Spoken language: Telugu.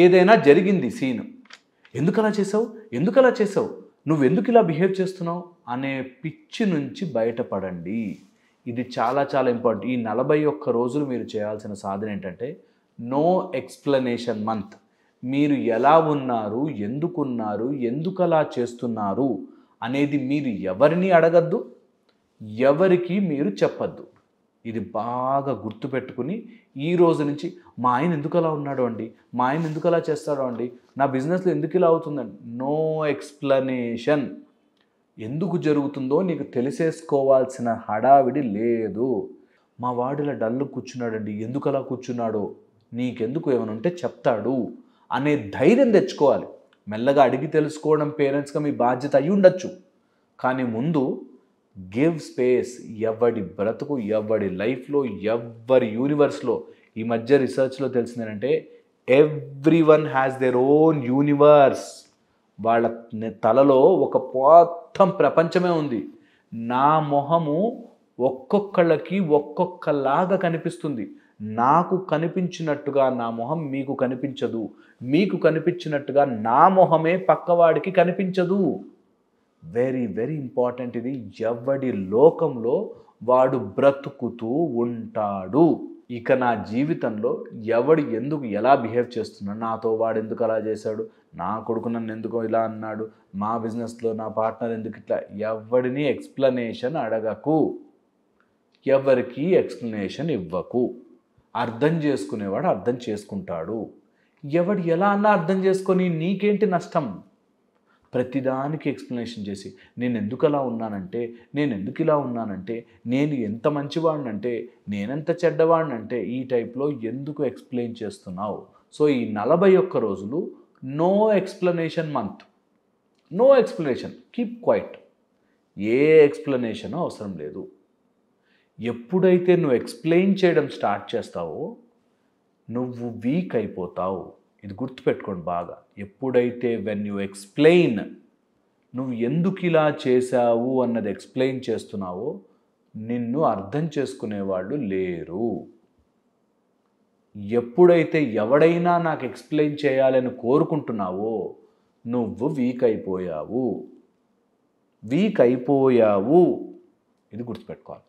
ఏదైనా జరిగింది సీన్, ఎందుకు అలా చేసావు, ఎందుకు అలా చేసావు, నువ్వు ఎందుకు ఇలా బిహేవ్ చేస్తున్నావు అనే పిచ్చి నుంచి బయటపడండి. ఇది చాలా చాలా ఇంపార్టెంట్. ఈ 41 రోజులు మీరు చేయాల్సిన సాధన ఏంటంటే నో ఎక్స్ప్లెనేషన్ మంత్. మీరు ఎలా ఉన్నారు, ఎందుకున్నారు, ఎందుకు అలా చేస్తున్నారు అనేది మీరు ఎవరిని అడగద్దు, ఎవరికి మీరు చెప్పద్దు. ఇది బాగా గుర్తుపెట్టుకుని ఈ రోజు నుంచి మా ఆయన ఎందుకు అలా ఉన్నాడు అండి, మా ఆయన ఎందుకు అలా చేస్తాడో అండి, నా బిజినెస్లో ఎందుకు ఇలా అవుతుందండి, నో ఎక్స్ప్లెనేషన్. ఎందుకు జరుగుతుందో నీకు తెలిసేసుకోవాల్సిన హడావిడి లేదు. మా వాడిలా డల్లు కూర్చున్నాడండి, ఎందుకు అలా కూర్చున్నాడో, నీకెందుకు, ఏమైనా ఉంటే చెప్తాడు అనే ధైర్యం తెచ్చుకోవాలి. మెల్లగా అడిగి తెలుసుకోవడం పేరెంట్స్గా మీ బాధ్యత అయి ఉండొచ్చు, కానీ ముందు గివ్ స్పేస్. ఎవడి బ్రతుకు, ఎవడి లైఫ్లో, ఎవరి యూనివర్స్లో, ఈ మధ్య రీసెర్చ్లో తెలిసిందేంటంటే everyone has their own universe. వాళ్ళ తలలో ఒక మొత్తం ప్రపంచమే ఉంది. నా మొహము ఒక్కొక్కళ్ళకి ఒక్కొక్కలాగా కనిపిస్తుంది. నాకు కనిపించినట్టుగా నా మొహం మీకు కనిపించదు, మీకు కనిపించినట్టుగా నా మొహమే పక్కవాడికి కనిపించదు. వెరీ వెరీ ఇంపార్టెంట్ ఇది. ఎవడి లోకంలో వాడు బ్రతుకుతూ ఉంటాడు. ఇక నా జీవితంలో ఎవడు ఎందుకు ఎలా బిహేవ్ చేస్తున్నాడు, నాతో వాడు ఎందుకు అలా చేశాడు, నా కొడుకు నన్ను ఎందుకో ఇలా అన్నాడు, మా బిజినెస్లో నా పార్ట్నర్ ఎందుకు ఇట్లా, ఎవడిని ఎక్స్ప్లెనేషన్ అడగకు, ఎవరికి ఎక్స్ప్లెనేషన్ ఇవ్వకు. అర్థం చేసుకునేవాడు అర్థం చేసుకుంటాడు. ఎవడు ఎలా అన్నా అర్థం చేసుకొని నీకేంటి నష్టం? ప్రతిదానికి ఎక్స్ప్లెనేషన్ చేసి నేను ఎందుకు అలా ఉన్నానంటే, నేను ఎందుకు ఇలా ఉన్నానంటే, నేను ఎంత మంచివాడినంటే, నేనెంత చెడ్డవాడినంటే, ఈ టైప్లో ఎందుకు ఎక్స్ప్లెయిన్ చేస్తున్నావు? సో ఈ 41 రోజులు no explanation month. No explanation, keep quiet. ఏ ఎక్స్ప్లెనేషన్ అవసరం లేదు. ఎప్పుడైతే నువ్వు ఎక్స్ప్లెయిన్ చేయడం స్టార్ట్ చేస్తావో నువ్వు వీక్ అయిపోతావు. ఇది గుర్తుపెట్టుకోండి బాగా. ఎప్పుడైతే వెన్ యూ ఎక్స్ప్లెయిన్, నువ్వు ఎందుకు ఇలా చేశావు అన్నది ఎక్స్ప్లెయిన్ చేస్తున్నావో నిన్ను అర్థం చేసుకునేవాళ్ళు లేరు. ఎప్పుడైతే ఎవడైనా నాకు ఎక్స్ప్లెయిన్ చేయాలని కోరుకుంటున్నావో నువ్వు వీక్ అయిపోయావు. వీక్ అయిపోయావు. ఇది గుర్తుపెట్టుకోవాలి.